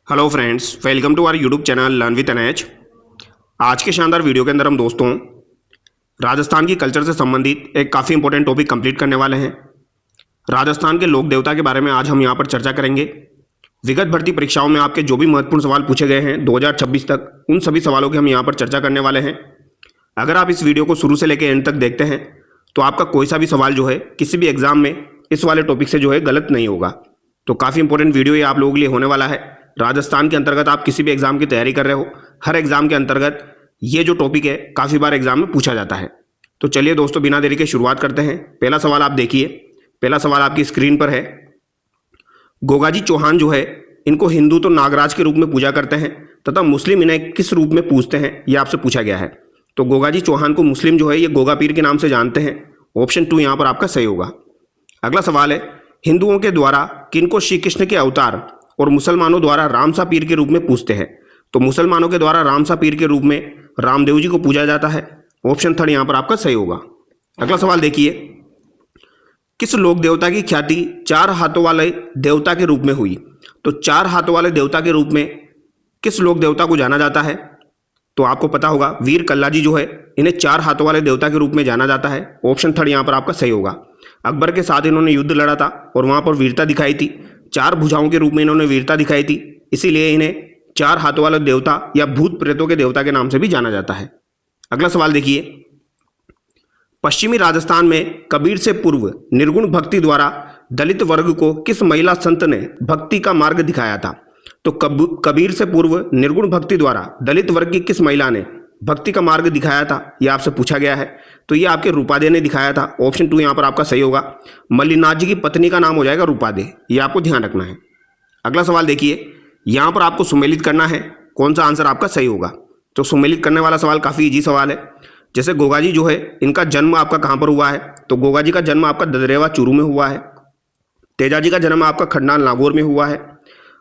Hello friends, welcome to our YouTube channel learn with NH. आज के शानदार video के अंदर हम दोस्तों राजस्थान की कल्चर से संबंधित एक काफ़ी इंपॉर्टेंट टॉपिक कंप्लीट करने वाले हैं। राजस्थान के लोक देवता के बारे में आज हम यहाँ पर चर्चा करेंगे। विगत भर्ती परीक्षाओं में आपके जो भी महत्वपूर्ण सवाल पूछे गए हैं 2026 तक, उन सभी सवालों की हम यहाँ पर चर्चा करने वाले हैं। अगर आप इस वीडियो को शुरू से लेकर एंड तक देखते हैं तो आपका कोई सा भी सवाल जो है किसी भी एग्जाम में इस वाले टॉपिक से जो है गलत नहीं होगा। तो काफ़ी इंपॉर्टेंट वीडियो ये आप लोगों के लिए होने वाला है। राजस्थान के अंतर्गत आप किसी भी एग्जाम की तैयारी कर रहे हो, हर एग्जाम के अंतर्गत ये जो टॉपिक है काफ़ी बार एग्जाम में पूछा जाता है। तो चलिए दोस्तों, बिना देरी के शुरुआत करते हैं। पहला सवाल आप देखिए। पहला सवाल आपकी स्क्रीन पर है। गोगाजी चौहान जो है इनको हिंदू तो नागराज के रूप में पूजा करते हैं तथा मुस्लिम इन्हें किस रूप में पूजते हैं, यह आपसे पूछा गया है। तो गोगाजी चौहान को मुस्लिम जो है ये गोगा पीर के नाम से जानते हैं। ऑप्शन 2 यहाँ पर आपका सही होगा। अगला सवाल है, हिंदुओं के द्वारा किनको श्री कृष्ण के अवतार और मुसलमानों द्वारा रामसा पीर के रूप में पूजते हैं। तो मुसलमानों के द्वारा रामसा पीर के रूप में रामदेव जी को पूजा जाता है। ऑप्शन 3 यहाँ पर आपका सही होगा। अगला सवाल देखिए, किस लोक देवता की ख्याति 4 हाथों वाले देवता के रूप में हुई। तो 4 हाथों वाले देवता के रूप में किस लोक देवता को जाना जाता है। तो आपको पता होगा वीर कल्लाजी जो है इन्हें 4 हाथों वाले देवता के रूप में जाना जाता है। ऑप्शन 3 यहाँ पर आपका सही होगा। अकबर के साथ इन्होंने युद्ध लड़ा था और वहां पर वीरता दिखाई थी। 4 भुजाओं के रूप में इन्होंने वीरता दिखाई थी, इसीलिए इन्हें 4 हाथों वाले देवता या भूत प्रेतों के देवता के नाम से भी जाना जाता है। अगला सवाल देखिए, पश्चिमी राजस्थान में कबीर से पूर्व निर्गुण भक्ति द्वारा दलित वर्ग को किस महिला संत ने भक्ति का मार्ग दिखाया था। तो कबीर से पूर्व निर्गुण भक्ति द्वारा दलित वर्ग की किस महिला ने भक्ति का मार्ग दिखाया था, यह आपसे पूछा गया है। तो ये आपके रूपादे ने दिखाया था। ऑप्शन 2 यहाँ पर आपका सही होगा। मल्लिनाथ जी की पत्नी का नाम हो जाएगा रूपादे, ये आपको ध्यान रखना है। अगला सवाल देखिए, यहाँ पर आपको सुमेलित करना है कौन सा आंसर आपका सही होगा। तो सुमेलित करने वाला सवाल काफ़ी इजी सवाल है। जैसे गोगाजी जो है इनका जन्म आपका कहाँ पर हुआ है। तो गोगाजी का जन्म आपका ददरेवा चूरू में हुआ है। तेजाजी का जन्म आपका खंडाल नागौर में हुआ है।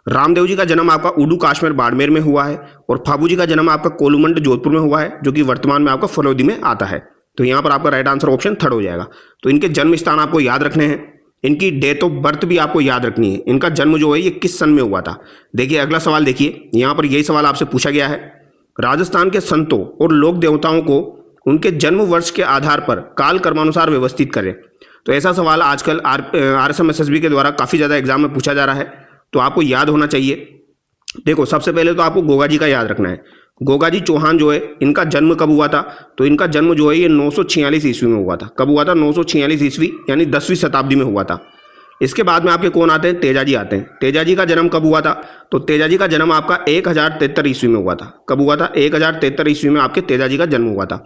रामदेव जी का जन्म आपका उडू काश्मीर बाड़मेर में हुआ है। और फाबू जी का जन्म आपका कोलुमंड जोधपुर में हुआ है, जो कि वर्तमान में आपका फलोदी में आता है। तो यहाँ पर आपका राइट आंसर ऑप्शन 3 हो जाएगा। तो इनके जन्म स्थान आपको याद रखने हैं, इनकी डेट ऑफ बर्थ भी आपको याद रखनी है। इनका जन्म जो है ये किस सन में हुआ था। देखिए अगला सवाल देखिए, यहाँ पर यही सवाल आपसे पूछा गया है। राजस्थान के संतों और लोक देवताओं को उनके जन्म वर्ष के आधार पर काल कर्मानुसार व्यवस्थित करें। तो ऐसा सवाल आजकल RSM-SSB के द्वारा काफ़ी ज़्यादा एग्जाम में पूछा जा रहा है, तो आपको याद होना चाहिए। देखो सबसे पहले तो आपको गोगाजी का याद रखना है। गोगाजी चौहान जो है इनका जन्म कब हुआ था। तो इनका जन्म जो है ये 946 ईस्वी में हुआ था। कब हुआ था? 946 ईस्वी, यानी 10वीं शताब्दी में हुआ था। इसके बाद में आपके कौन आते हैं? तेजाजी आते हैं। तेजाजी का जन्म कब हुआ था? तो तेजाजी का जन्म आपका 1073 ईस्वी में हुआ था। कब हुआ था? 1073 ईस्वी में आपके तेजाजी का जन्म हुआ था।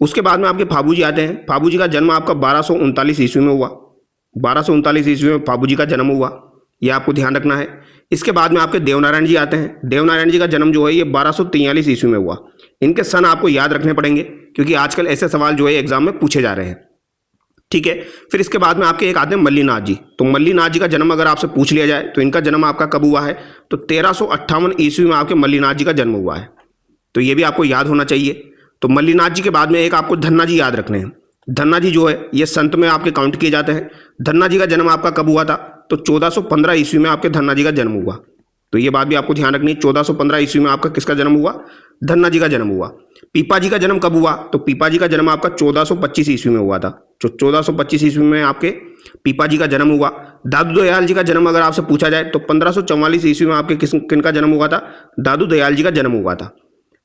उसके बाद में आपके फाबू जी आते हैं। फाबू जी का जन्म आपका 1239 ईस्वी में हुआ। 1239 ईस्वी में फाबू जी का जन्म हुआ, यह आपको ध्यान रखना है। इसके बाद में आपके देवनारायण जी आते हैं। देवनारायण जी का जन्म जो है ये 1243 ईस्वी में हुआ। इनके सन आपको याद रखने पड़ेंगे, क्योंकि आजकल ऐसे सवाल जो है एग्जाम में पूछे जा रहे हैं। ठीक है, फिर इसके बाद में आपके एक आते हैं मल्लिनाथ जी। तो मल्लिनाथ जी का जन्म अगर आपसे पूछ लिया जाए तो इनका जन्म आपका कब हुआ है। तो 1358 ईस्वी में आपके मल्लिनाथ जी का जन्म हुआ है। तो ये भी आपको याद होना चाहिए। तो मल्लिनाथ जी के बाद में एक आपको धन्ना जी याद रखने हैं। धन्ना जी जो है ये संत में आपके काउंट किए जाते हैं। धन्ना जी का जन्म आपका कब हुआ था। तो 1415 ईस्वी में आपके धन्ना जी का जन्म हुआ। तो ये बात भी आपको ध्यान रखनी है। 1415 ईस्वी में आपका किसका जन्म हुआ? धन्ना जी का जन्म हुआ। पीपा जी का जन्म कब हुआ। तो पीपा जी का जन्म आपका 1425 ईस्वी में हुआ था। तो 1425 ईस्वी में आपके पीपा जी का जन्म हुआ। दादू दयाल जी का जन्म अगर आपसे पूछा जाए तो 1544 ईस्वी में आपके किनका जन्म हुआ था? दादू दयाल जी का जन्म हुआ था,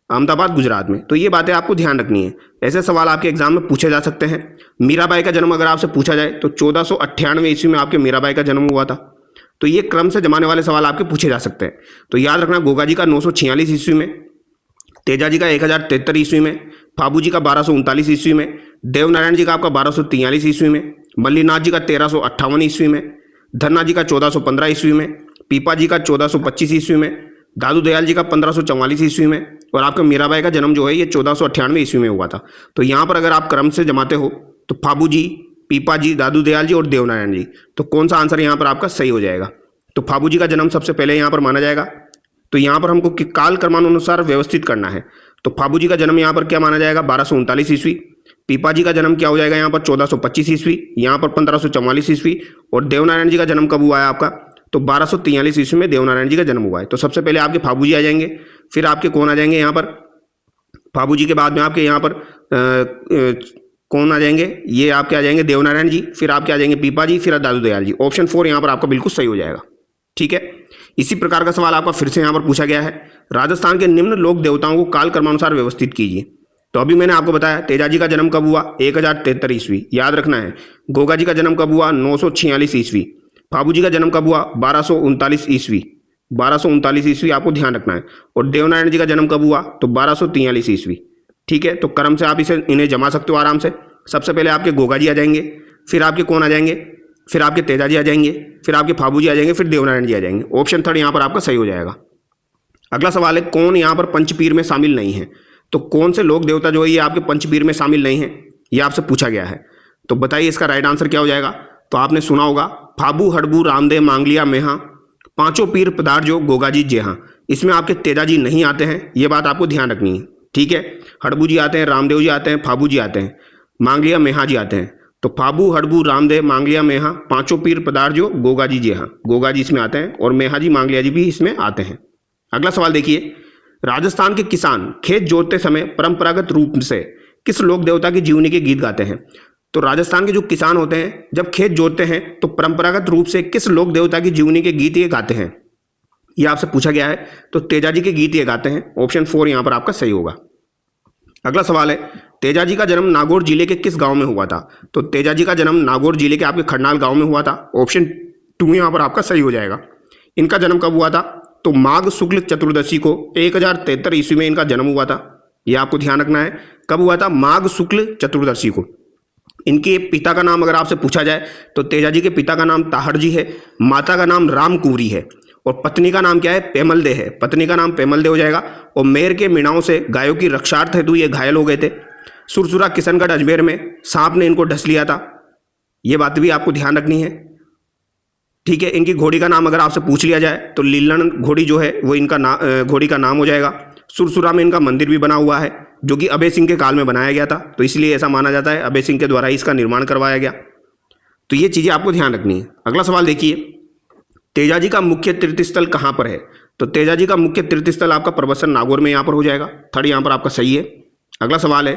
अहमदाबाद गुजरात में। तो ये बातें आपको ध्यान रखनी है, ऐसे सवाल आपके एग्जाम में पूछे जा सकते हैं। मीराबाई का जन्म अगर आपसे पूछा जाए तो 1498 ईस्वी में आपके मीराबाई का जन्म हुआ था। तो ये क्रम से जमाने वाले सवाल आपके पूछे जा सकते हैं। तो याद रखना, गोगाजी का 946 ईस्वी में, तेजाजी का 1073 ईस्वी में, फाबू जी का 1239 ईस्वी में, देवनारायण जी का आपका 1243 ईस्वी में, मल्लिनाथ जी का 1358 ईस्वी में, धन्ना जी का 1415 ईस्वी में, पीपा जी का 1425 ईस्वी में, दादू दयाल जी का 1544 ईस्वी में, और आपका मीराबाई का जन्म जो है ये 1498 ईस्वी में हुआ था। तो यहाँ पर अगर आप क्रम से जमाते हो तो फाबू जी, पीपा जी, दादू दयाल जी और देवनारायण जी, तो कौन सा आंसर यहाँ पर आपका सही हो जाएगा। तो फाबू जी का जन्म सबसे पहले यहाँ पर माना जाएगा। तो यहाँ पर हमको काल क्रमानुसार व्यवस्थित करना है। तो फाबू जी का जन्म यहाँ पर क्या माना जाएगा? 1239 ईस्वी। पीपा जी का जन्म क्या हो जाएगा यहाँ पर? 1425 ईस्वी। यहाँ पर 1544 ईस्वी। और देवनारायण जी का जन्म कब हुआ है आपका? तो 1243 ईस्वी में देवनारायण जी का जन्म हुआ है। तो सबसे पहले आपके फाबू जी आ जाएंगे, फिर आपके कौन आ जाएंगे यहाँ पर, फाबू जी के बाद में आपके यहाँ पर कौन आ जाएंगे, ये आपके आ जाएंगे देवनारायण जी, फिर आपके आ जाएंगे पीपा जी, फिर दादू दयाल जी। ऑप्शन 4 यहाँ पर आपका बिल्कुल सही हो जाएगा। ठीक है, इसी प्रकार का सवाल आपका फिर से यहाँ पर पूछा गया है, राजस्थान के निम्न लोक देवताओं को काल क्रमानुसार व्यवस्थित कीजिए। तो अभी मैंने आपको बताया तेजाजी का जन्म कब हुआ, 1073 ईस्वी, याद रखना है। गोगा जी का जन्म कब हुआ, 946 ईस्वी। फाबू जी का जन्म कब हुआ, 1239 ईस्वी, 1239 ईस्वी आपको ध्यान रखना है। और देवनारायण जी का जन्म कब हुआ, तो 1243 ईस्वी। ठीक है, तो क्रम से आप इन्हें जमा सकते हो आराम से। सबसे पहले आपके गोगा जी आ जाएंगे, फिर आपके कौन आ जाएंगे, फिर आपके तेजाजी आ जाएंगे, फिर आपके फाबू जी आ जाएंगे, फिर देवनारायण जी आ जाएंगे। ऑप्शन 3 यहाँ पर आपका सही हो जाएगा। अगला सवाल है, कौन यहाँ पर पंचपीर में शामिल नहीं है। तो कौन से लोक देवता जो है ये आपके पंचपीर में शामिल नहीं है, ये आपसे पूछा गया है। तो बताइए इसका राइट आंसर क्या हो जाएगा। तो आपने सुना होगा फाबू, हड़बू, रामदेव, मांगलिया, मेहा, पांचों पीर पदार्थ जो गोगाजी जेहा, इसमें आपके तेजाजी नहीं आते हैं, ये बात आपको ध्यान रखनी है। ठीक है, हड़बू जी आते हैं, रामदेव जी आते हैं, फाबू जी आते हैं, मांगलिया, मेहा जी आते हैं। तो फाबू, हड़बू, रामदेव, मांगलिया, मेहा, पांचों पीर पदार्थ जो गोगाजी जेहा, गोगाजी इसमें आते हैं, और मेहा जी, मांगलिया जी भी इसमें आते हैं। अगला सवाल देखिए, राजस्थान के किसान खेत जोतते समय परंपरागत रूप से किस लोक देवता की जीवनी के गीत गाते हैं। तो राजस्थान के जो किसान होते हैं जब खेत जोतते हैं तो परंपरागत रूप से किस लोक देवता की जीवनी के गीत ये गाते हैं, ये आपसे पूछा गया है। तो तेजाजी के गीत ये गाते हैं। ऑप्शन 4 यहाँ पर आपका सही होगा। अगला सवाल है, तेजाजी का जन्म नागौर जिले के किस गांव में हुआ था। तो तेजाजी का जन्म नागौर जिले के आपके खरनाल गांव में हुआ था। ऑप्शन 2 यहाँ पर आपका सही हो जाएगा। इनका जन्म कब हुआ था, तो माघ शुक्ल चतुर्दशी को 1073 ईस्वी में इनका जन्म हुआ था। यह आपको ध्यान रखना है, कब हुआ था, माघ शुक्ल चतुर्दशी को। इनके पिता का नाम अगर आपसे पूछा जाए तो तेजाजी के पिता का नाम ताहड़ जी है, माता का नाम रामकुंवरी है, और पत्नी का नाम क्या है, पेमलदे है। पत्नी का नाम पेमलदे हो जाएगा। और मेर के मीणाओं से गायों की रक्षार्थ हेतु ये घायल हो गए थे। सुरसुरा किशनगढ़ अजमेर में सांप ने इनको ढस लिया था, ये बात भी आपको ध्यान रखनी है। ठीक है, इनकी घोड़ी का नाम अगर आपसे पूछ लिया जाए तो लीलन घोड़ी जो है वो इनका घोड़ी का नाम हो जाएगा। सुरसुरा में इनका मंदिर भी बना हुआ है जो कि अभय सिंह के काल में बनाया गया था, तो इसलिए ऐसा माना जाता है अभय सिंह के द्वारा ही इसका निर्माण करवाया गया। तो ये चीज़ें आपको ध्यान रखनी है। अगला सवाल देखिए, तेजाजी का मुख्य तीर्थस्थल कहाँ पर है। तो तेजाजी का मुख्य तीर्थस्थल आपका प्रबसन नागौर में यहाँ पर हो जाएगा। 3 यहाँ पर आपका सही है। अगला सवाल है,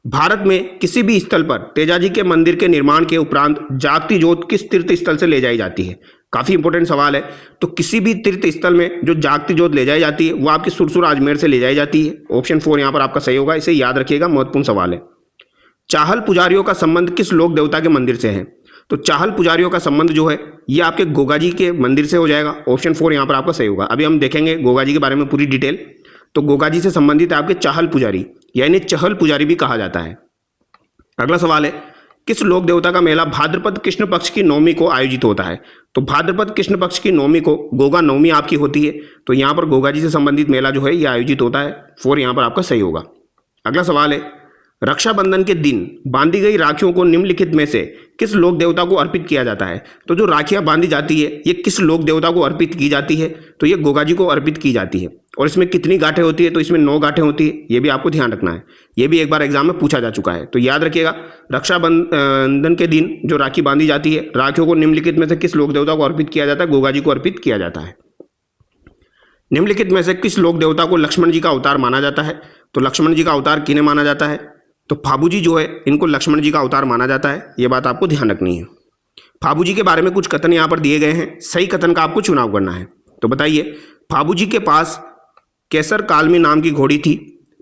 भारत में किसी भी स्थल पर तेजाजी के मंदिर के निर्माण के उपरांत जागती जोत किस तीर्थ स्थल से ले जाई जाती है। काफी इंपॉर्टेंट सवाल है। तो किसी भी तीर्थ स्थल में जो जागती जोत ले जाई जाती है वो आपकी सुरसुरा अजमेर से ले जाई जाती है। ऑप्शन 4 यहाँ पर आपका सही होगा, इसे याद रखिएगा, महत्वपूर्ण सवाल है। चाहल पुजारियों का संबंध किस लोक देवता के मंदिर से है। तो चाहल पुजारियों का संबंध जो है ये आपके गोगाजी के मंदिर से हो जाएगा। ऑप्शन 4 यहाँ पर आपका सही होगा। अभी हम देखेंगे गोगाजी के बारे में पूरी डिटेल। तो गोगाजी से संबंधित है आपके चाहल पुजारी, यानी चहल पुजारी भी कहा जाता है। अगला सवाल है, किस लोक देवता का मेला भाद्रपद कृष्ण पक्ष की नवमी को आयोजित होता है। तो भाद्रपद कृष्ण पक्ष की नवमी को गोगा नवमी आपकी होती है, तो यहाँ पर गोगाजी से संबंधित मेला जो है ये आयोजित होता है। 4 यहाँ पर आपका सही होगा। अगला सवाल है, रक्षाबंधन के दिन बांधी गई राखियों को निम्नलिखित में से किस लोक देवता को अर्पित किया जाता है। तो जो राखियां बांधी जाती है ये किस लोक देवता को अर्पित की जाती है। तो ये गोगाजी को अर्पित की जाती है। और इसमें कितनी गांठें होती है, तो इसमें 9 गांठें होती है। ये भी आपको ध्यान रखना है, ये भी एक बार एग्जाम में पूछा जा चुका है। तो याद रखिएगा, रक्षाबंधन के दिन जो राखी बांधी जाती है, राखियों को निम्नलिखित में से किस लोक देवता को अर्पित किया जाता है, गोगाजी को अर्पित किया जाता है। निम्नलिखित में से किस लोक देवता को लक्ष्मण जी का अवतार माना जाता है। तो लक्ष्मण जी का अवतार किन्हें माना जाता है, तो फाबू जी जो है इनको लक्ष्मण जी का अवतार माना जाता है। ये बात आपको ध्यान रखनी है। फाबू जी के बारे में कुछ कथन यहाँ पर दिए गए हैं, सही कथन का आपको चुनाव करना है। तो बताइए, फाबू जी के पास केसर कालमी नाम की घोड़ी थी।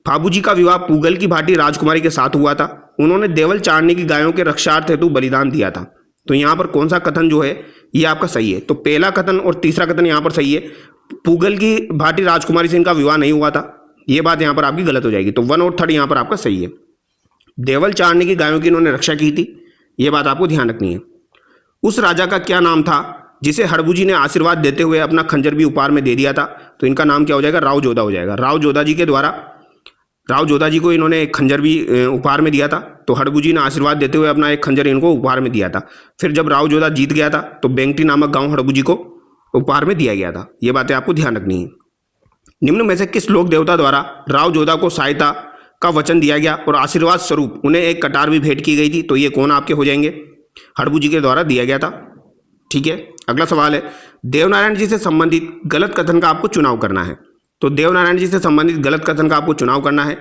फाबू जी का विवाह पूगल की भाटी राजकुमारी के साथ हुआ था। उन्होंने देवल चारणी की गायों के रक्षार्थ हेतु बलिदान दिया था। तो यहाँ पर कौन सा कथन जो है ये आपका सही है। तो पहला कथन और तीसरा कथन यहाँ पर सही है। पूगल की भाटी राजकुमारी से इनका विवाह नहीं हुआ था, ये बात यहाँ पर आपकी गलत हो जाएगी। तो 1 और 3 यहाँ पर आपका सही है। देवल चारणी की गायों की इन्होंने रक्षा की थी, ये बात आपको ध्यान रखनी है। उस राजा का क्या नाम था जिसे हड़बू जी ने आशीर्वाद देते हुए अपना खंजर भी उपहार में दे दिया था। तो इनका नाम क्या हो जाएगा, राव जोधा हो जाएगा। राव जोधा जी के द्वारा, राव जोधा जी को इन्होंने एक खंजर भी उपहार में दिया था। तो हड़बू जी ने आशीर्वाद देते हुए अपना एक खंजर इनको उपहार में दिया था। फिर जब राव जोधा जीत गया था तो बेंगटी नामक गांव हड़बू जी को उपहार में दिया गया था। ये बातें आपको ध्यान रखनी है। निम्न में से किस लोक देवता द्वारा राव जोधा को सहायता का वचन दिया गया और आशीर्वाद स्वरूप उन्हें एक कटार भी भेंट की गई थी। तो ये कौन आपके हो जाएंगे, हड़बू जी के द्वारा दिया गया था। ठीक है, अगला सवाल है, देवनारायण जी से संबंधित गलत कथन का आपको चुनाव करना है। तो देवनारायण जी से संबंधित गलत कथन का आपको चुनाव करना है।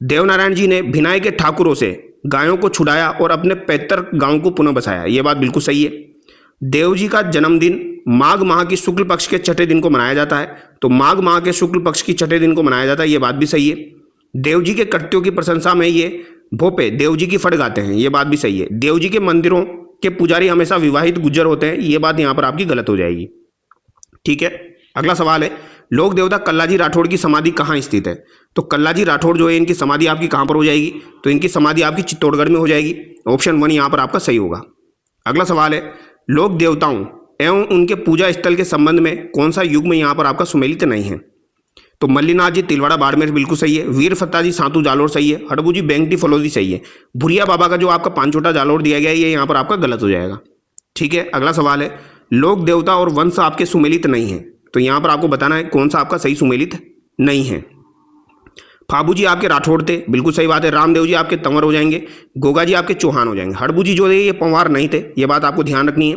देवनारायण जी ने भिनाई के ठाकुरों से गायों को छुड़ाया और अपने पैतृक गांव को पुनः बसाया, ये बात बिल्कुल सही है। देव जी का जन्मदिन माघ माह की शुक्ल पक्ष के छठे दिन को मनाया जाता है, तो माघ माह के शुक्ल पक्ष की छठे दिन को मनाया जाता है, ये बात भी सही है। देव जी के कृत्यों की प्रशंसा में ये भोपे देव जी की फट गाते हैं, ये बात भी सही है। देव जी के मंदिरों के पुजारी हमेशा विवाहित गुज्जर होते हैं, ये बात यहाँ पर आपकी गलत हो जाएगी। ठीक है, अगला सवाल है, लोक देवता कल्लाजी राठौड़ की समाधि कहाँ स्थित है। तो कल्लाजी राठौड़ जो है इनकी समाधि आपकी कहाँ पर हो जाएगी, तो इनकी समाधि आपकी चित्तौड़गढ़ में हो जाएगी। ऑप्शन 1 यहाँ पर आपका सही होगा। अगला सवाल है, लोक देवताओं एवं उनके पूजा स्थल के संबंध में कौन सा युग्म यहाँ पर आपका सुमेलित नहीं है। तो मल्लीनाथ जी तिलवाड़ा बाड़मेर बिल्कुल सही है। वीर फत्ता जी सातू जालोर सही है। हड़बू जी बेंगटी फलोदी सही है। भुरिया बाबा का जो आपका पांचोटा जालोर दिया गया है ये यहाँ पर आपका गलत हो जाएगा। ठीक है, अगला सवाल है, लोक देवता और वंश आपके सुमेलित नहीं है, तो यहाँ पर आपको बताना है कौन सा आपका सही सुमेलित नहीं है। फाबू जी आपके राठौड़ थे, बिल्कुल सही बात है। रामदेव जी आपके तंवर हो जाएंगे। गोगा जी आपके चौहान हो जाएंगे। हड़बू जी जो है ये पंवार नहीं थे, ये बात आपको ध्यान रखनी है।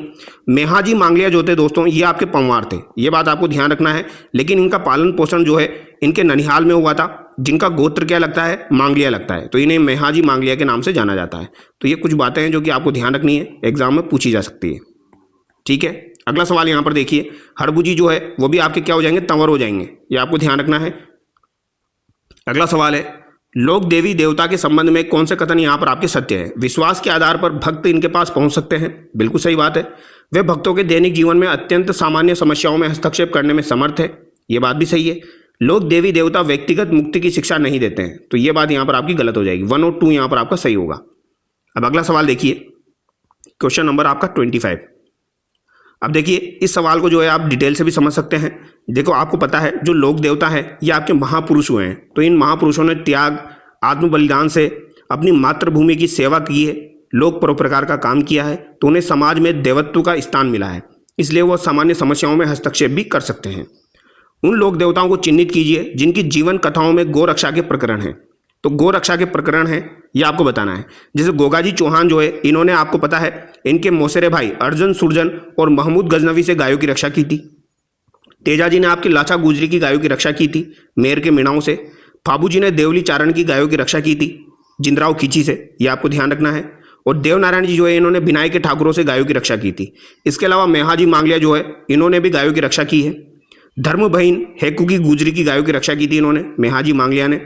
मेहा जी मांगलिया जो थे दोस्तों ये आपके पंवार थे, ये बात आपको ध्यान रखना है। लेकिन इनका पालन पोषण जो है इनके ननिहाल में हुआ था, जिनका गोत्र क्या लगता है, मांगलिया लगता है, तो इन्हें मेहा जी मांगलिया के नाम से जाना जाता है। तो ये कुछ बातें हैं जो कि आपको ध्यान रखनी है, एग्जाम में पूछी जा सकती है। ठीक है, अगला सवाल यहाँ पर देखिए, हड़बू जी जो है वो भी आपके क्या हो जाएंगे, तंवर हो जाएंगे, ये आपको ध्यान रखना है। अगला सवाल है, लोक देवी देवता के संबंध में कौन से कथन यहाँ पर आपके सत्य है। विश्वास के आधार पर भक्त इनके पास पहुंच सकते हैं, बिल्कुल सही बात है। वे भक्तों के दैनिक जीवन में अत्यंत सामान्य समस्याओं में हस्तक्षेप करने में समर्थ है, ये बात भी सही है। लोक देवी देवता व्यक्तिगत मुक्ति की शिक्षा नहीं देते हैं, तो ये बात यहाँ पर आपकी गलत हो जाएगी। 1 और 2 यहाँ पर आपका सही होगा। अब अगला सवाल देखिए, क्वेश्चन नंबर आपका 25। अब देखिए इस सवाल को जो है आप डिटेल से भी समझ सकते हैं। देखो आपको पता है जो लोक देवता है ये आपके महापुरुष हुए हैं, तो इन महापुरुषों ने त्याग आत्म बलिदान से अपनी मातृभूमि की सेवा की है, लोक परोपकार का काम किया है, तो उन्हें समाज में देवत्व का स्थान मिला है, इसलिए वो सामान्य समस्याओं में हस्तक्षेप भी कर सकते हैं। उन लोक देवताओं को चिन्हित कीजिए जिनकी जीवन कथाओं में गौ रक्षा के प्रकरण हैं। तो गौ रक्षा के प्रकरण है ये आपको बताना है। जैसे गोगाजी चौहान जो है इन्होंने आपको पता है इनके मौसेरे भाई अर्जुन सुरजन और महमूद गजनवी से गायों की रक्षा की थी। तेजा जी ने आपके लाचा गुजरी की गायों की रक्षा की थी मेर के मीणाओं से। फाबू जी ने देवली चारण की गायों की रक्षा की थी जिंदराव खींची से, ये आपको ध्यान रखना है। और देवनारायण जी जो है इन्होंने भिनाई के ठाकुरों से गायों की रक्षा की थी। इसके अलावा मेहाजी मांगलिया जो है इन्होंने भी गायों की रक्षा की है। धर्म बहन हेकू की गुजरी की गायों की रक्षा की थी इन्होंने, मेहाजी मांगलिया ने।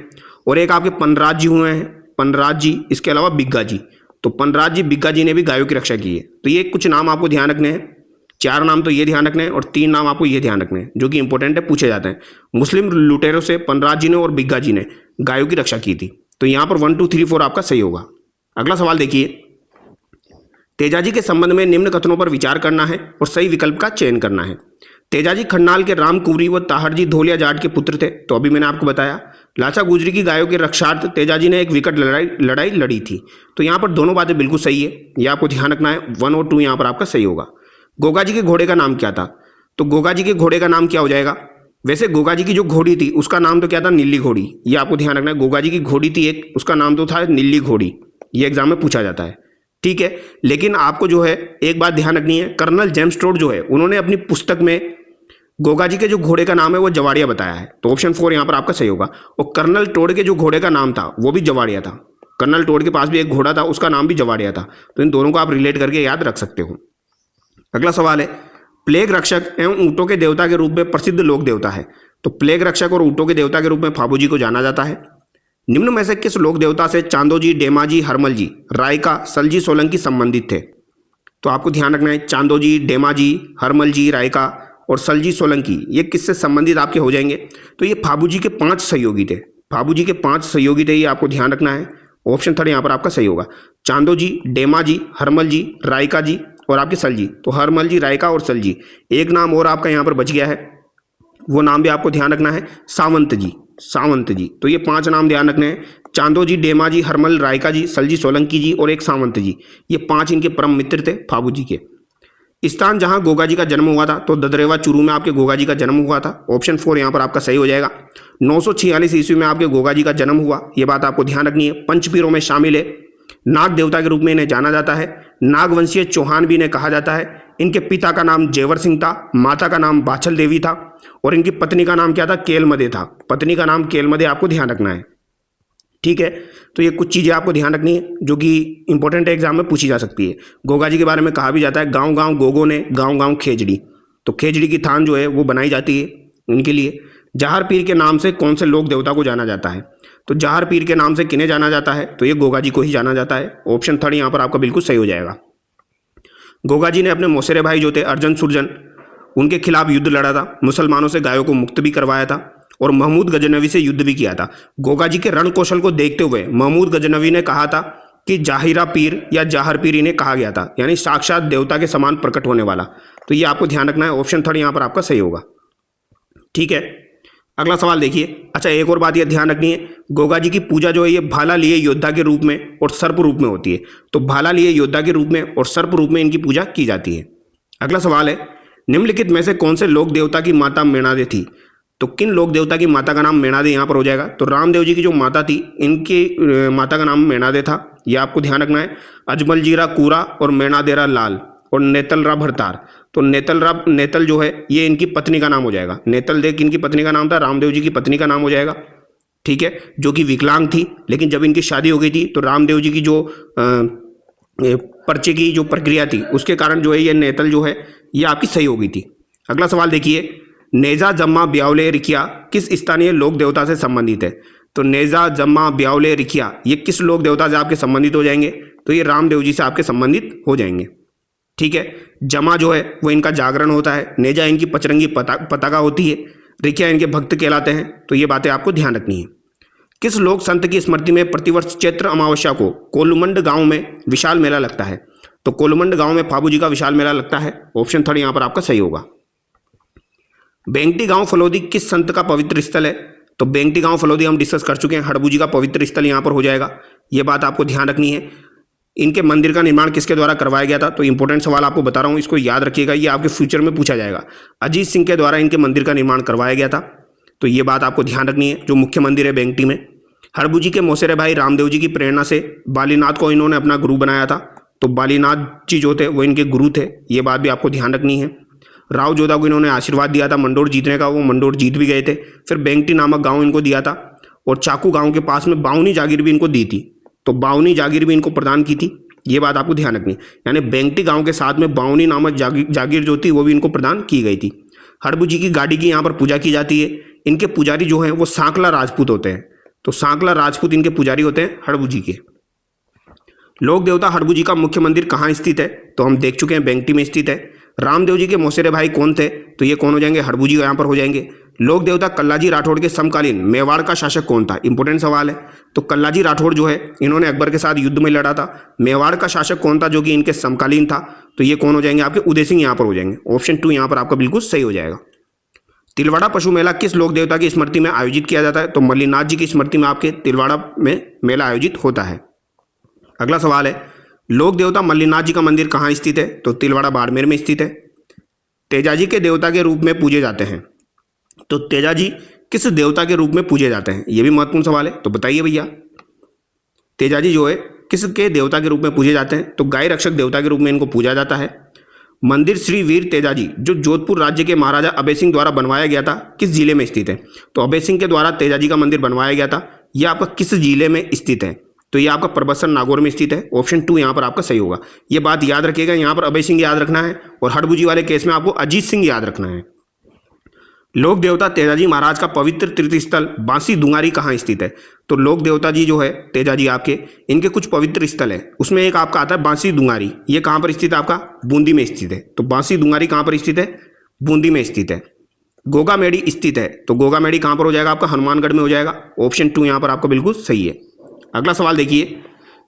और एक आपके पनराज जी हुए हैं, पनराज जी, इसके अलावा बिग्गा जी, तो पनराज जी बिग्गा जी ने भी गायों की रक्षा की है। तो ये कुछ नाम आपको ध्यान रखने हैं, 4 नाम तो ये ध्यान रखने हैं और 3 नाम आपको ये ध्यान रखने हैं जो कि इंपॉर्टेंट है, पूछे जाते हैं। मुस्लिम लुटेरों से पनराज जी ने और बिग्गा जी ने गायों की रक्षा की थी। तो यहाँ पर 1 2 3 4 आपका सही होगा। अगला सवाल देखिए, तेजाजी के संबंध में निम्न कथनों पर विचार करना है और सही विकल्प का चयन करना है। तेजाजी खन्नाल के राम कुंवरी व ताहरजी धोलिया जाट के पुत्र थे, तो अभी मैंने आपको बताया। लाचा गुजरी की गायों के रक्षार्थ तेजाजी ने एक विकट लड़ाई लड़ी थी। तो यहाँ पर दोनों बातें बिल्कुल सही है, ये आपको ध्यान रखना है। 1 और 2 यहाँ पर आपका सही होगा। गोगा जी के घोड़े का नाम क्या था, तो गोगा जी के घोड़े का नाम क्या हो जाएगा। वैसे गोगा जी की जो घोड़ी थी उसका नाम तो क्या था, नीली घोड़ी, ये आपको ध्यान रखना है। गोगा जी की घोड़ी थी एक, उसका नाम तो था नीली घोड़ी, ये एग्जाम में पूछा जाता है। ठीक है, लेकिन आपको जो है एक बात ध्यान रखनी है, कर्नल जेम्स टोड जो है उन्होंने अपनी पुस्तक में गोगा जी के जो घोड़े का नाम है वो जवाड़िया बताया है, तो ऑप्शन 4 यहाँ पर आपका सही होगा। और कर्नल टोड के जो घोड़े का नाम था वो भी जवाड़िया था। कर्नल टोड के पास भी एक घोड़ा था, उसका नाम भी जवाड़िया था। तो इन दोनों को आप रिलेट करके याद रख सकते हो। अगला सवाल है, प्लेग रक्षक एवं ऊँटों के देवता के रूप में प्रसिद्ध लोक देवता है। तो प्लेग रक्षक और ऊँटों के देवता के रूप में फाबू जी को जाना जाता है। निम्न में से किस लोक देवता से चांदोजी, डेमाजी, हरमलजी, रायका, सलजी, सोलंकी संबंधित थे। तो आपको ध्यान रखना है, चांदोजी, डेमाजी, हरमलजी, रायका और सलजी सोलंकी ये किससे संबंधित आपके हो जाएंगे। तो ये फाबू जी के 5 सहयोगी थे, फाबू जी के 5 सहयोगी थे, ये आपको ध्यान रखना है। ऑप्शन 3 यहाँ पर आपका सही होगा। चांदोजी, डेमाजी, हरमलजी, रायका जी और आपके सलजी। तो हरमलजी, रायका और सलजी। एक नाम और आपका यहाँ पर बच गया है, वो नाम भी आपको ध्यान रखना है, सावंत जी, सावंत जी। तो ये 5 नाम ध्यान रखने हैं, चांदोजी, डेमाजी, हरमल, रायका जी, सलजी सोलंकी जी और एक सावंत जी। ये 5 इनके परम मित्र थे फाबू जी के। स्थान जहां गोगा जी का जन्म हुआ था तो ददरेवा चूरू में आपके गोगा जी का जन्म हुआ था। ऑप्शन 4 यहाँ पर आपका सही हो जाएगा। 946 ईस्वी में आपके गोगा जी का जन्म हुआ, ये बात आपको ध्यान रखनी है। पंचपीरों में शामिल है नाग देवता के रूप में इन्हें जाना जाता है। नागवंशीय चौहान भी इन्हें कहा जाता है। इनके पिता का नाम जेवर सिंह था, माता का नाम बाछल देवी था और इनकी पत्नी का नाम क्या था, केलमदे था। पत्नी का नाम केलमदे आपको ध्यान रखना है, ठीक है। तो ये कुछ चीज़ें आपको ध्यान रखनी है जो कि इंपॉर्टेंट एग्जाम में पूछी जा सकती है। गोगा जी के बारे में कहा भी जाता है, गांव गांव गोगो ने, गांव गांव खेजड़ी। तो खेजड़ी की थान जो है वो बनाई जाती है उनके लिए। जहार पीर के नाम से कौन से लोक देवता को जाना जाता है? तो जहार पीर के नाम से किन्हें जाना जाता है? तो ये गोगा जी को ही जाना जाता है। ऑप्शन थर्ड यहाँ पर आपका बिल्कुल सही हो जाएगा। गोगा जी ने अपने मौसेरे भाई जो थे अर्जन सुरजन, उनके खिलाफ युद्ध लड़ा था, मुसलमानों से गायों को मुक्त भी करवाया था और महमूद गजनवी से युद्ध भी किया था। गोगा जी के रण कौशल को देखते हुए महमूद गजनवी ने कहा था कि जाहिरा पीर या जाहर पीर इन्हें कहा गया था, यानी साक्षात देवता के समान प्रकट होने वाला। तो ये आपको ध्यान रखना है, ऑप्शन थर्ड यहाँ पर आपका सही होगा, ठीक है। अगला सवाल देखिए। अच्छा, एक और बात यह ध्यान रखनी है, गोगा जी की पूजा जो है ये भाला लिए योद्धा के रूप में और सर्प रूप में होती है। तो भाला लिए योद्धा के रूप में और सर्प रूप में इनकी पूजा की जाती है। अगला सवाल है, निम्नलिखित में से कौन से लोक देवता की माता मेणादे थी? तो किन लोक देवता की माता का नाम मेणादे यहाँ पर हो जाएगा? तो रामदेव जी की जो माता थी, इनकी माता का नाम मेणादे था, यह आपको ध्यान रखना है। अजमल जीरा कूरा और मेणादेरा लाल और नेतलरा भरतार। तो नेतल जो है ये इनकी पत्नी का नाम हो जाएगा। नेतल देख इनकी पत्नी का नाम था, रामदेव जी की पत्नी का नाम हो जाएगा, ठीक है, जो कि विकलांग थी। लेकिन जब इनकी शादी हो गई थी तो रामदेव जी की जो पर्चे की जो प्रक्रिया थी उसके कारण जो है ये नेतल जो है ये आपकी सही हो गई थी। अगला सवाल देखिए, नेजा जम्मा ब्यावले रिकिया किस स्थानीय लोक देवता से संबंधित है? तो नेजा जम्मा ब्यावले रिकिया ये किस लोक देवता से आपके संबंधित हो जाएंगे? तो ये रामदेव जी से आपके संबंधित हो जाएंगे, ठीक है। जमा जो है वो इनका जागरण होता है, नेजा इनकी पचरंगी पताका होती है, रिकिया इनके भक्त कहलाते हैं। तो ये बातें आपको ध्यान रखनी है। किस लोक संत की स्मृति में प्रतिवर्ष चैत्र अमावस्या को कोलुमंड गांव में विशाल मेला लगता है? तो कोलुमंड गांव में फाबू जी का विशाल मेला लगता है। ऑप्शन थर्ड यहाँ पर आपका सही होगा। बेंगटी गांव फलोदी किस संत का पवित्र स्थल है? तो बेंगटी गांव फलोदी हम डिस्कस कर चुके हैं, हड़बू जी का पवित्र स्थल यहाँ पर हो जाएगा। ये बात आपको ध्यान रखनी है। इनके मंदिर का निर्माण किसके द्वारा करवाया गया था? तो इंपॉर्टेंट सवाल आपको बता रहा हूँ, इसको याद रखिएगा, ये आपके फ्यूचर में पूछा जाएगा। अजीत सिंह के द्वारा इनके मंदिर का निर्माण करवाया गया था। तो ये बात आपको ध्यान रखनी है। जो मुख्य मंदिर है बेंगटी में, हड़बू जी के मौसेरे भाई रामदेव जी की प्रेरणा से बालीनाथ को इन्होंने अपना गुरु बनाया था। तो बालीनाथ जी जो थे वो इनके गुरु थे, ये बात भी आपको ध्यान रखनी है। राव जोधा को इन्होंने आशीर्वाद दिया था मंडोर जीतने का, वो मंडोर जीत भी गए थे। फिर बेंगटी नामक गांव इनको दिया था और चाकू गांव के पास में बाउनी जागीर भी इनको दी थी। तो बाउनी जागीर भी इनको प्रदान की थी, ये बात आपको ध्यान रखनी है। यानी बेंगटी गांव के साथ में बाउनी नामक जागीर जो थी वो भी इनको प्रदान की गई थी। हड़बू जी की गाड़ी की यहाँ पर पूजा की जाती है। इनके पुजारी जो हैं वो सांकला राजपूत होते हैं। तो सांकला राजपूत इनके पुजारी होते हैं हड़बू जी के। लोक देवता हड़बू जी का मुख्य मंदिर कहाँ स्थित है? तो हम देख चुके हैं बेंगटी में स्थित है। रामदेव जी के मौसेरे भाई कौन थे? तो ये कौन हो जाएंगे? हड़बू जी यहाँ पर हो जाएंगे। लोक देवता कल्लाजी राठौड़ के समकालीन मेवाड़ का शासक कौन था? इंपोर्टेंट सवाल है। तो कल्लाजी राठौड़ जो है इन्होंने अकबर के साथ युद्ध में लड़ा था। मेवाड़ का शासक कौन था जो कि इनके समकालीन था? तो ये कौन हो जाएंगे? आपके उदय सिंह यहाँ पर हो जाएंगे। ऑप्शन टू यहाँ पर आपका बिल्कुल सही हो जाएगा। तिलवाड़ा पशु मेला किस लोक देवता की स्मृति में आयोजित किया जाता है? तो मल्लीनाथ जी की स्मृति में आपके तिलवाड़ा में मेला आयोजित होता है। अगला सवाल है, लोक देवता मल्लीनाथ जी का मंदिर कहाँ स्थित है? तो तिलवाड़ा बाड़मेर में स्थित है। तेजाजी के देवता के रूप में पूजे जाते हैं। तो तेजाजी किस देवता के रूप में पूजे जाते हैं? यह भी महत्वपूर्ण सवाल है, तो बताइए भैया। तेजाजी जो है किसके देवता के रूप में पूजे जाते हैं? तो गाय रक्षक देवता के रूप में इनको पूजा जाता है। मंदिर श्री वीर तेजाजी जो जोधपुर राज्य के महाराजा अभय सिंह द्वारा बनवाया गया था किस जिले में स्थित है? तो अभय सिंह के द्वारा तेजाजी का मंदिर बनवाया गया था। यह आपका किस जिले में स्थित है? तो ये आपका परबत्सर नागौर में स्थित है। ऑप्शन टू यहाँ पर आपका सही होगा। ये बात याद रखिएगा, यहाँ पर अभय सिंह याद रखना है और हड़बू जी वाले केस में आपको अजीत सिंह याद रखना है। लोक देवता तेजाजी महाराज का पवित्र तीर्थ स्थल बांसी दुंगारी कहाँ स्थित है? तो लोक देवता जी जो है तेजाजी आपके, इनके कुछ पवित्र स्थल है, उसमें एक आपका आता है बांसी दुंगारी। ये कहाँ पर स्थित है? आपका बूंदी में स्थित है। तो बांसी दुंगारी कहाँ पर स्थित है? बूंदी में स्थित है। गोगा मेड़ी स्थित है। तो गोगा मेड़ी कहाँ पर हो जाएगा? आपका हनुमानगढ़ में हो जाएगा। ऑप्शन टू यहाँ पर आपका बिल्कुल सही है। अगला सवाल देखिए,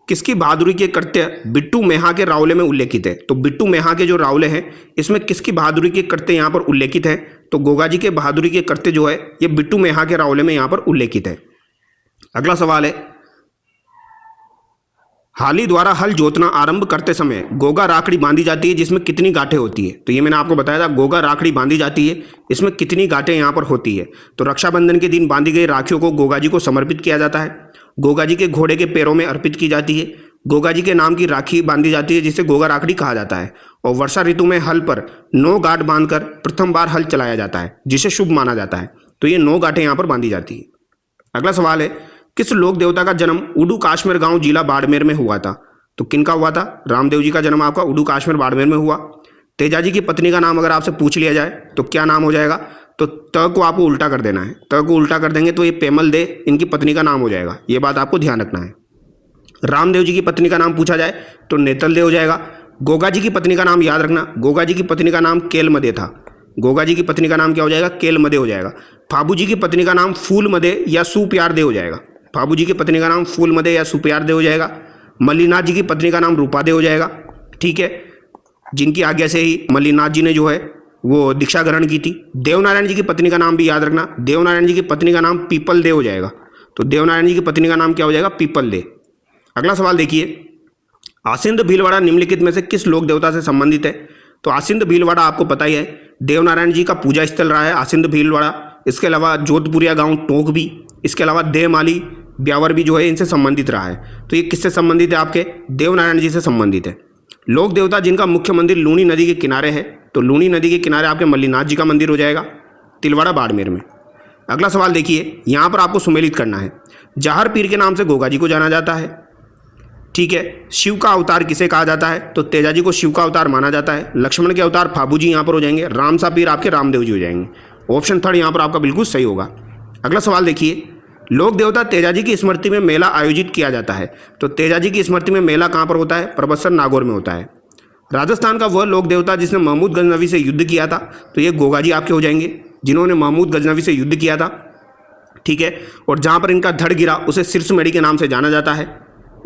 किसकी बहादुरी के कृत्य बिट्टू मेहा के रावले में उल्लेखित है? तो बिट्टू मेहा के जो रावले हैं इसमें किसकी बहादुरी के कृत्य यहाँ पर उल्लेखित है? तो गोगा जी के बहादुरी के कृत्य जो है ये बिट्टू मेहा के रावले में यहाँ पर उल्लेखित है। अगला सवाल है, हाली द्वारा हल जोतना आरंभ करते समय गोगा राखड़ी बांधी जाती है जिसमें कितनी गांठें होती है? तो ये मैंने आपको बताया था, गोगा राखड़ी बांधी जाती है, इसमें कितनी गांठें यहाँ पर होती है? तो रक्षाबंधन के दिन बांधी गई राखियों को गोगा जी को समर्पित किया जाता है। गोगा जी के घोड़े के पैरों में अर्पित की जाती है। गोगा जी के नाम की राखी बांधी जाती है जिसे गोगा राखड़ी कहा जाता है। और वर्षा ऋतु में हल पर 9 गांठ बांधकर प्रथम बार हल चलाया जाता है जिसे शुभ माना जाता है। तो ये 9 गांठें यहाँ पर बांधी जाती है। अगला सवाल है, किस लोक देवता का जन्म उडू काश्मीर गांव जिला बाड़मेर में हुआ था? तो किनका हुआ था? रामदेव जी का जन्म आपका उडू काश्मीर बाड़मेर में हुआ। तेजाजी की पत्नी का नाम अगर आपसे पूछ लिया जाए तो क्या नाम हो जाएगा? तो त को आपको उल्टा कर देना है। त को उल्टा कर देंगे तो ये पेमल दे इनकी पत्नी का नाम हो जाएगा। ये बात आपको ध्यान रखना है। रामदेव जी की पत्नी का नाम पूछा जाए तो नेतल दे हो जाएगा। गोगा जी की पत्नी का नाम याद रखना, गोगा जी की पत्नी का नाम केलमदे था। गोगा जी की पत्नी का नाम क्या हो जाएगा? केलमदे हो जाएगा। फाबू जी की पत्नी का नाम फूलमदे या सुप्यार दे हो जाएगा। फाबू जी की पत्नी का नाम फूलमदे या सुप्यार दे हो जाएगा। मल्लीनाथ जी की पत्नी का नाम रूपा दे हो जाएगा। ठीक है, जिनकी आज्ञा से ही मल्लीनाथ जी ने जो है वो दीक्षा ग्रहण की थी। देवनारायण जी की पत्नी का नाम भी याद रखना, देवनारायण जी की पत्नी का नाम पीपल दे हो जाएगा। तो देवनारायण जी की पत्नी का नाम क्या हो जाएगा? People they. अगला सवाल देखिए, आसिंद भीलवाड़ा निम्नलिखित में से किस लोक देवता से संबंधित है? तो आसिंद भीलवाड़ा आपको पता ही है, देवनारायण जी का पूजा स्थल रहा है आसिंद भीलवाड़ा। इसके अलावा जोधपुरिया गांव टोंक भी, इसके अलावा देवमाली ब्यावर भी जो है इनसे संबंधित रहा है। तो ये किससे संबंधित है? आपके देवनारायण जी से संबंधित है। लोक देवता जिनका मुख्य मंदिर लूनी नदी के किनारे है, तो लूनी नदी के किनारे आपके मल्लीनाथ जी का मंदिर हो जाएगा तिलवाड़ा बाड़मेर में। अगला सवाल देखिए, यहाँ पर आपको सुमेलित करना है। जहर पीर के नाम से गोगा जी को जाना जाता है। ठीक है, शिव का अवतार किसे कहा जाता है? तो तेजाजी को शिव का अवतार माना जाता है। लक्ष्मण के अवतार फाबू जी यहाँ पर हो जाएंगे। रामसा पीर आपके रामदेव जी हो जाएंगे। ऑप्शन थर्ड यहाँ पर आपका बिल्कुल सही होगा। अगला सवाल देखिए, लोक देवता तेजाजी की स्मृति में मेला आयोजित किया जाता है। तो तेजाजी की स्मृति में मेला कहाँ पर होता है? परबतसर नागौर में होता है। राजस्थान का वह लोक देवता जिसने महमूद गजनवी से युद्ध किया था, तो ये गोगा जी आपके हो जाएंगे, जिन्होंने महमूद गजनवी से युद्ध किया था। ठीक है, और जहाँ पर इनका धड़ गिरा उसे सिरसमेड़ी के नाम से जाना जाता है,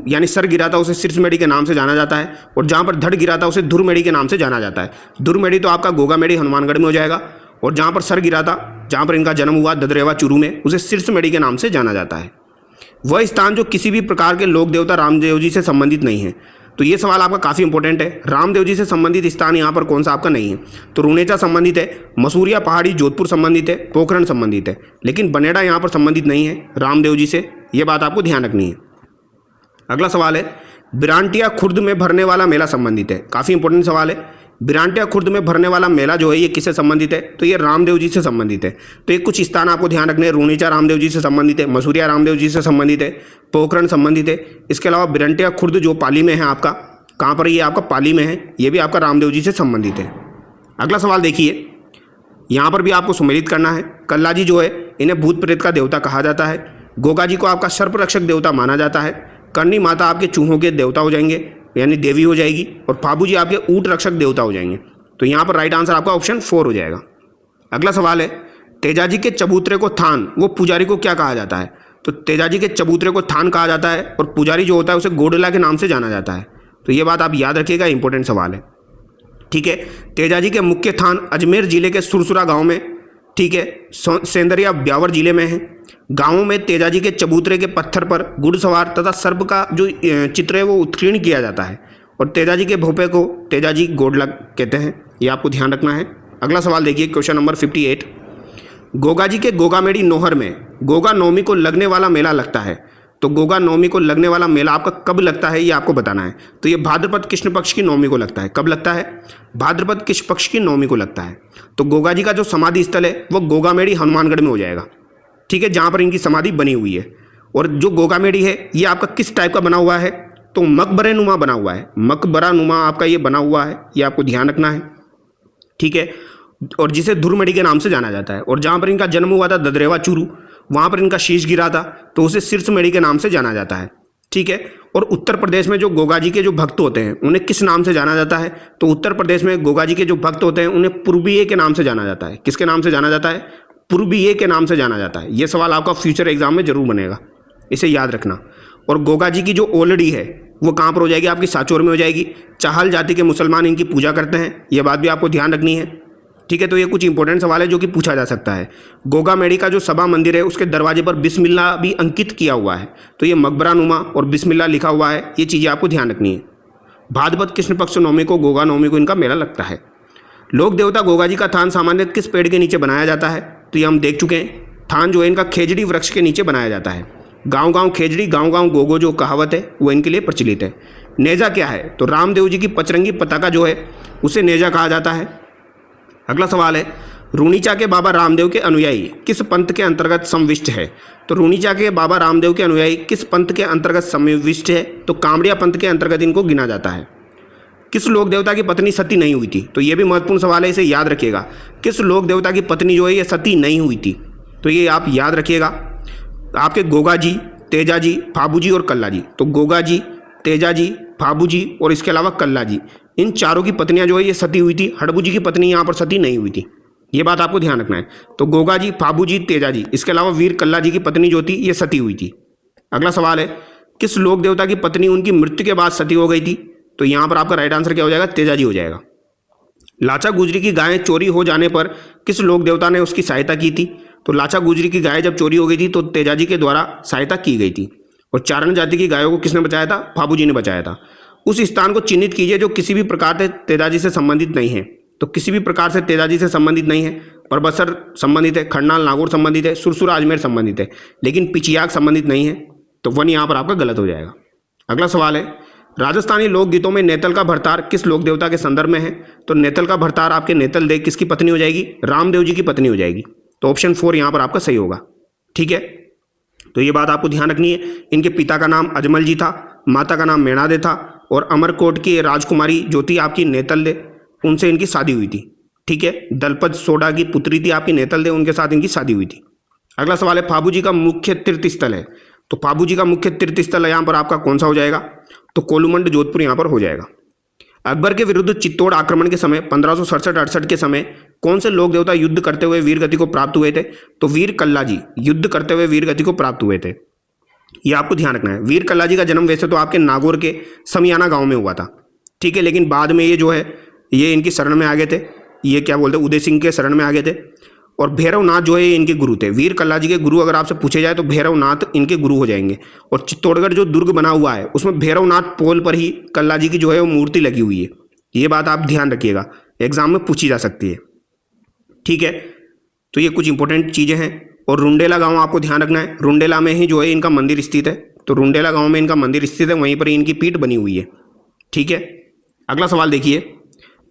यानी सर गिरा था उसे सिरसमेड़ी के नाम से जाना जाता है। और जहाँ पर धड़ गिरा था उसे धुरमेड़ी के नाम से जाना जाता है। धुरमेड़ी तो आपका गोगामेड़ी हनुमानगढ़ में हो जाएगा। और जहाँ पर सर गिरा था, जहाँ पर इनका जन्म हुआ ददरेवा चूरू में, उसे सिरसमेड़ी के नाम से जाना जाता है। वह स्थान जो किसी भी प्रकार के लोक देवता रामदेव जी से संबंधित नहीं है। तो ये सवाल आपका काफ़ी इंपॉर्टेंट है। रामदेव जी से संबंधित स्थान यहाँ पर कौन सा आपका नहीं है? तो रुनेचा संबंधित है, मसूरिया पहाड़ी जोधपुर संबंधित है, पोखरण संबंधित है, लेकिन बनेड़ा यहाँ पर संबंधित नहीं है रामदेव जी से। ये बात आपको ध्यान रखनी है। अगला सवाल है, बिरांटिया खुर्द में भरने वाला मेला संबंधित है। काफ़ी इंपॉर्टेंट सवाल है। बिरांटिया खुर्द में भरने वाला मेला जो है ये किससे संबंधित है? तो ये रामदेव जी से संबंधित है। तो ये कुछ स्थान आपको ध्यान रखने हैं। रूनीचा रामदेव जी से संबंधित है, मसूरिया रामदेव जी से संबंधित है, पोखरण संबंधित है। इसके अलावा बिरांटिया खुर्द जो पाली में है आपका, कहाँ पर ये आपका पाली में है, ये भी आपका रामदेव जी से संबंधित है। अगला सवाल देखिए, यहाँ पर भी आपको सुमेलित करना है। कल्ला जी जो है इन्हें भूत प्रेत का देवता कहा जाता है। गोगा जी को आपका सर्प रक्षक देवता माना जाता है। करनी माता आपके चूहों के देवता हो जाएंगे, यानी देवी हो जाएगी। और फाबू जी आपके ऊंट रक्षक देवता हो जाएंगे। तो यहाँ पर राइट आंसर आपका ऑप्शन 4 हो जाएगा। अगला सवाल है, तेजाजी के चबूतरे को थान वो पुजारी को क्या कहा जाता है? तो तेजाजी के चबूतरे को थान कहा जाता है और पुजारी जो होता है उसे गोडला के नाम से जाना जाता है। तो ये बात आप याद रखिएगा, इंपॉर्टेंट सवाल है। ठीक है, तेजाजी के मुख्य थान अजमेर जिले के सुरसुरा गांव में, ठीक है, सेंदरिया ब्यावर जिले में है। गांवों में तेजाजी के चबूतरे के पत्थर पर घुड़सवार तथा सर्प का जो चित्र है वो उत्कीर्ण किया जाता है। और तेजाजी के भोपे को तेजाजी गोडला कहते हैं। ये आपको ध्यान रखना है। अगला सवाल देखिए, क्वेश्चन नंबर 58। गोगा जी के गोगामेड़ी नोहर में गोगा नवमी को लगने वाला मेला लगता है। तो गोगा नवमी को लगने वाला मेला आपका कब लगता है ये आपको बताना है। तो ये भाद्रपद कृष्ण पक्ष की नवमी को लगता है। कब लगता है? भाद्रपद कृष्ण पक्ष की नवमी को लगता है। तो गोगा जी का जो समाधि स्थल है वो गोगामेड़ी हनुमानगढ़ में हो जाएगा। ठीक है, जहाँ पर इनकी समाधि बनी हुई है। और जो गोगामेड़ी है ये आपका किस टाइप का बना हुआ है? तो मकबरे नुमा बना हुआ है। मकबरा नुमा आपका ये बना हुआ है, ये आपको ध्यान रखना है। ठीक है, और जिसे धुरमेड़ी के नाम से जाना जाता है। और जहाँ पर इनका जन्म हुआ था ददरेवा चूरू, वहाँ पर इनका शीश गिरा था, तो उसे सिरसमेड़ी के नाम से जाना जाता है। ठीक है, और उत्तर प्रदेश में जो गोगा जी के जो भक्त होते हैं उन्हें किस नाम से जाना जाता है? तो उत्तर प्रदेश में गोगा जी के जो भक्त होते हैं उन्हें पूर्वीय के नाम से जाना जाता है। किसके नाम से जाना जाता है? पूर्वीय के नाम से जाना जाता है। ये सवाल आपका फ्यूचर एग्जाम में जरूर बनेगा, इसे याद रखना। और गोगा जी की जो ओलड़ी है वो कहाँ पर हो जाएगी? आपकी सांचौर में हो जाएगी। चाहल जाति के मुसलमान इनकी पूजा करते हैं, ये बात भी आपको ध्यान रखनी है। ठीक है, तो ये कुछ इंपॉर्टेंट सवाल है जो कि पूछा जा सकता है। गोगामेड़ी का जो सभा मंदिर है उसके दरवाजे पर बिस्मिल्लाह भी अंकित किया हुआ है। तो ये मकबरा नुमा और बिस्मिल्लाह लिखा हुआ है, ये चीज़ें आपको ध्यान रखनी है। भाद्रपद कृष्ण पक्ष नवमी को गोगा नवमी को इनका मेला लगता है। लोक देवता गोगा जी का थान सामान्य किस पेड़ के नीचे बनाया जाता है? तो ये हम देख चुके हैं। थान जो है इनका खेजड़ी वृक्ष के नीचे बनाया जाता है। गांव गांव खेजड़ी गांव गांव गोगो जो कहावत है वो इनके लिए प्रचलित है। नेजा क्या है? तो रामदेव जी की पचरंगी पताका जो है उसे नेजा कहा जाता है। अगला सवाल है, रूणीचा के बाबा रामदेव के अनुयायी किस पंथ के अंतर्गत समविष्ट है? तो रूणीचा के बाबा रामदेव के अनुयायी किस पंथ के अंतर्गत समविष्ट है? तो कांवड़िया पंथ के अंतर्गत इनको गिना जाता है। किस लोक देवता की पत्नी सती नहीं हुई थी? तो ये भी महत्वपूर्ण सवाल है, इसे याद रखिएगा। किस लोक देवता की पत्नी जो है ये सती नहीं हुई थी? तो ये आप याद रखिएगा। आपके गोगा जी, तेजा जी, फाबू जी और कल्ला जी। तो गोगा जी, तेजा जी, फाबू जी और इसके अलावा कल्ला जी, इन चारों की पत्नियां जो है ये सती हुई थी। हड़बू जी की पत्नी यहाँ पर सती नहीं हुई थी, ये बात आपको ध्यान रखना है। तो गोगा जी, फाबू जी, तेजा जी, इसके अलावा वीर कल्ला जी की पत्नी जो थी ये सती हुई थी। अगला सवाल है, किस लोक देवता की पत्नी उनकी मृत्यु के बाद सती हो गई थी? तो यहाँ पर आपका राइट आंसर क्या हो जाएगा? तेजा जी हो जाएगा। लाचा गुजरी की गायें चोरी हो जाने पर किस लोक देवता ने उसकी सहायता की थी? तो लाचा गुजरी की गाय जब चोरी हो गई थी तो तेजा जी के द्वारा सहायता की गई थी। और चारण जाति की गायों को किसने बचाया था? फाबू जी ने बचाया था। उस स्थान को चिन्हित कीजिए जो किसी भी प्रकार से तेजा जी से संबंधित नहीं है। तो किसी भी प्रकार से तेजा जी से संबंधित नहीं है। परबसर संबंधित है, खरनाल नागौर संबंधित है, सुरसुर अजमेर संबंधित है, लेकिन पिचियाग संबंधित नहीं है। तो वन यहाँ पर आपका गलत हो जाएगा। अगला सवाल है, राजस्थानी लोकगीतों में नेतल का भरतार किस लोक देवता के संदर्भ में है? तो नेतल का भरतार आपके नेतल देव किसकी पत्नी हो जाएगी? रामदेव जी की पत्नी हो जाएगी। तो ऑप्शन 4 यहाँ पर आपका सही होगा। ठीक है, तो ये बात आपको ध्यान रखनी है। इनके पिता का नाम अजमल जी था, माता का नाम मेणादे था और अमरकोट की राजकुमारी जो थी आपकी नेतल दे, उनसे इनकी शादी हुई थी। ठीक है, दलपत सोडा की पुत्री थी आपकी नेतल दे, उनके साथ इनकी शादी हुई थी। अगला सवाल है, फाबू जी का मुख्य तीर्थ स्थल है। तो फाबू जी का मुख्य तीर्थ स्थल यहाँ पर आपका कौन सा हो जाएगा? तो कोलूमंड जोधपुर यहाँ पर हो जाएगा। अकबर के विरुद्ध चित्तौड़ आक्रमण के समय 1567-68 के समय कौन से लोक देवता युद्ध करते हुए वीर गति को प्राप्त हुए थे? तो वीर कल्ला जी युद्ध करते हुए वीर गति को प्राप्त हुए थे। ये आपको ध्यान रखना है। वीर कल्ला जी का जन्म वैसे तो आपके नागौर के समियाना गांव में हुआ था, ठीक है, लेकिन बाद में ये जो है ये इनकी शरण में आ गए थे। ये क्या बोलते हैं, उदय सिंह के शरण में आ गए थे। और भैरवनाथ जो है ये इनके गुरु थे। वीर कल्ला जी के गुरु अगर आपसे पूछे जाए तो भैरवनाथ इनके गुरु हो जाएंगे। और चित्तौड़गढ़ जो दुर्ग बना हुआ है उसमें भैरवनाथ पोल पर ही कल्ला जी की जो है वो मूर्ति लगी हुई है। ये बात आप ध्यान रखिएगा, एग्जाम में पूछी जा सकती है। ठीक है, तो ये कुछ इंपॉर्टेंट चीजें हैं। और रुंडेला गांव आपको ध्यान रखना है, रुंडेला में ही जो है इनका मंदिर स्थित है। तो रुंडेला गांव में इनका मंदिर स्थित है, वहीं पर इनकी पीठ बनी हुई है। ठीक है, अगला सवाल देखिए,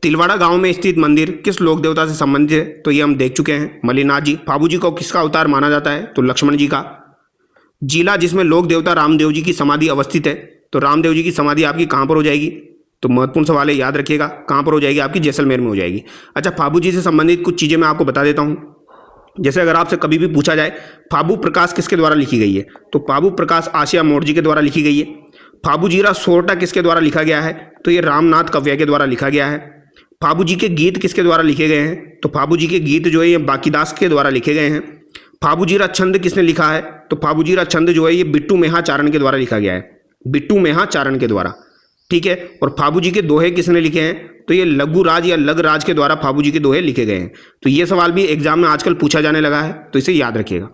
तिलवाड़ा गांव में स्थित मंदिर किस लोक देवता से संबंधित है? तो ये हम देख चुके हैं, मल्लिनाथ जी। फाबू जी को किसका अवतार माना जाता है? तो लक्ष्मण जी का। जिला जिसमें लोक देवता रामदेव जी की समाधि अवस्थित है, तो रामदेव जी की समाधि आपकी कहां पर हो जाएगी? तो महत्वपूर्ण सवाल है, याद रखिएगा, कहां पर हो जाएगी? आपकी जैसलमेर में हो जाएगी। अच्छा, फाबू जी से संबंधित कुछ चीजें मैं आपको बता देता हूं। जैसे अगर आपसे कभी भी पूछा जाए फाबू प्रकाश किसके द्वारा लिखी गई है, तो फाबू प्रकाश आसिया मोड़ जी के द्वारा लिखी गई है। फाबू जीरा सोरठा किसके द्वारा लिखा गया है? तो ये रामनाथ कव्या के द्वारा लिखा गया है। फाबू जी के गीत किसके द्वारा लिखे गए हैं? तो फाबू जी के गीत जो है ये बाकीदास के द्वारा लिखे गए हैं। फाबू जीरा छंद किसने लिखा है? तो फाबू जीरा छंद जो है ये बिट्टू मेहा चारण के द्वारा लिखा गया है, बिट्टू मेहा चारण के द्वारा। ठीक है, और फाबू जी के दोहे किसने लिखे हैं? तो ये लघु राज या लग राज के द्वारा फाबू जी के दोहे लिखे गए हैं। तो ये सवाल भी एग्जाम में आजकल पूछा जाने लगा है, तो इसे याद रखिएगा।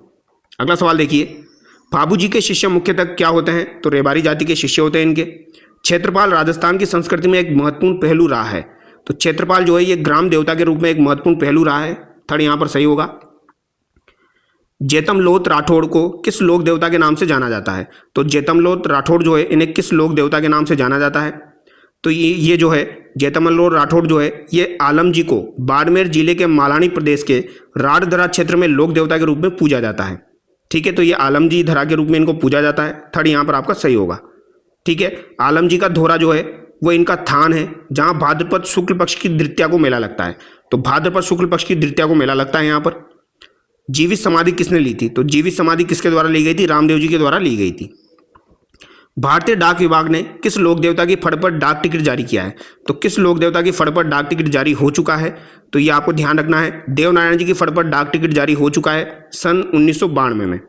अगला सवाल देखिए, फाबू जी के शिष्य मुख्यतः क्या होते हैं? तो रेबारी जाति के शिष्य होते हैं इनके। क्षेत्रपाल राजस्थान की संस्कृति में एक महत्वपूर्ण पहलू रहा है। तो क्षेत्रपाल जो है ये ग्राम देवता के रूप में एक महत्वपूर्ण पहलू रहा है। थर्ड यहाँ पर सही होगा। जेतमलोत राठौड़ को किस लोक देवता के नाम से जाना जाता है? तो जेतमलोत राठौड़ जो है इन्हें किस लोक देवता के नाम से जाना जाता है? तो ये जो है जेतमलोत राठौड़ जो है ये आलम जी को बाड़मेर जिले के मालानी प्रदेश के राडधरा क्षेत्र में लोक देवता के रूप में पूजा जाता है। ठीक है, तो ये आलम जी धरा के रूप में इनको पूजा जाता है। थर्ड यहाँ पर आपका सही होगा। ठीक है, आलम जी का धोरा जो है वो इनका थान है, जहां भाद्रपद शुक्ल पक्ष की द्वितीया को मेला लगता है। तो भाद्रपद शुक्ल पक्ष की द्वितीया को मेला लगता है यहाँ पर। जीवित समाधि किसने ली थी? तो जीवित समाधि किसके द्वारा ली गई थी? रामदेव जी के द्वारा ली गई थी। भारतीय डाक विभाग ने किस लोक देवता की फड़ पर डाक टिकट जारी किया है? तो किस लोक देवता की फड़ पर डाक टिकट जारी हो चुका है? तो ये आपको ध्यान रखना है, देवनारायण जी की फड़ पर डाक टिकट जारी हो चुका है सन 1992 में।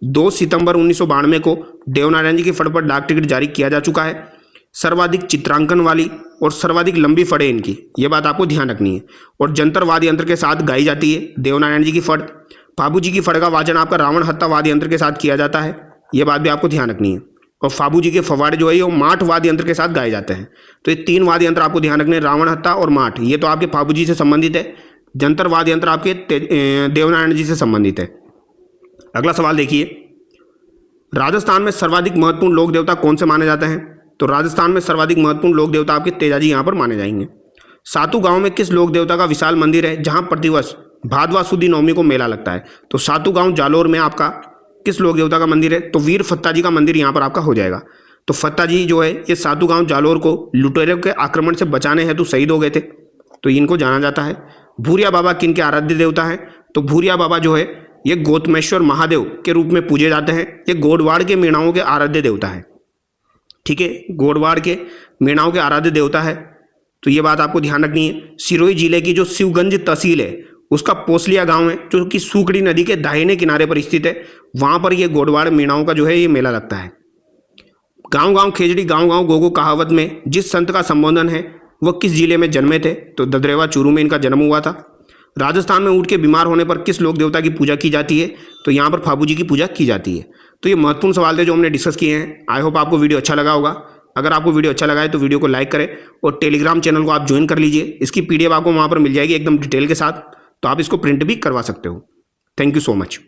2 सितंबर 1992 को देवनारायण जी की फड़ पर डाक टिकट जारी किया जा चुका है। सर्वाधिक चित्रांकन वाली और सर्वाधिक लंबी फड़े इनकी, ये बात आपको ध्यान रखनी है। और जंतर वाद्य यंत्र के साथ गाई जाती है देवनारायण जी की फड़। फाबू जी की फड़ का वाचन आपका रावण हत्ता वाद्य यंत्र के साथ किया जाता है, ये बात भी आपको ध्यान रखनी है। और फाबू जी के फवाड़े जो है वो माठ वाद्य यंत्र के साथ गाए जाते हैं। तो ये 3 वाद्य यंत्र आपको ध्यान रखने, रावण हत्ता और माठ, ये तो आपके फाबू जी से संबंधित है। जंतर वाद्य यंत्र आपके देवनारायण जी से संबंधित है। अगला सवाल देखिए, राजस्थान में सर्वाधिक महत्वपूर्ण लोक देवता कौन से माने जाते हैं? तो राजस्थान में सर्वाधिक महत्वपूर्ण लोक देवता आपके तेजाजी यहाँ पर माने जाएंगे। सातू गांव में किस लोक देवता का विशाल मंदिर है जहां प्रतिवर्ष भादवा सुदी नवमी को मेला लगता है? तो सातू गांव जालोर में आपका किस लोक देवता का मंदिर है? तो वीर फत्ता जी का मंदिर यहाँ पर आपका हो जाएगा। तो फत्ता जी जो है ये सातू गांव जालोर को लुटेरों के आक्रमण से बचाने हेतु शहीद हो गए थे, तो इनको जाना जाता है। भूरिया बाबा किन के आराध्य देवता है? तो भूरिया बाबा जो है ये गौतमेश्वर महादेव के रूप में पूजे जाते हैं। ये गोडवाड़ के मीणाओं के आराध्य देवता है। ठीक है, गोडवाड़ के मीणाओं के आराध्य देवता है, तो ये बात आपको ध्यान रखनी है। सिरोही जिले की जो शिवगंज तहसील है उसका पोसलिया गांव है जो कि सूकड़ी नदी के दाहिने किनारे पर स्थित है। वहां पर ये गोडवाड़ मीणाओं का जो है ये मेला लगता है। गांव गांव खेजड़ी गांव गांव गोगो कहावत में जिस संत का संबोधन है वह किस जिले में जन्मे थे? तो ददरेवा चूरू में इनका जन्म हुआ था। राजस्थान में ऊँट के बीमार होने पर किस लोक देवता की पूजा की जाती है? तो यहाँ पर फाबू जी की पूजा की जाती है। तो ये महत्वपूर्ण सवाल थे जो हमने डिस्कस किए हैं। आई होप आपको वीडियो अच्छा लगा होगा। अगर आपको वीडियो अच्छा लगा है तो वीडियो को लाइक करें और टेलीग्राम चैनल को आप ज्वाइन कर लीजिए। इसकी PDF आपको वहाँ पर मिल जाएगी एकदम डिटेल के साथ, तो आप इसको प्रिंट भी करवा सकते हो। Thank you so much.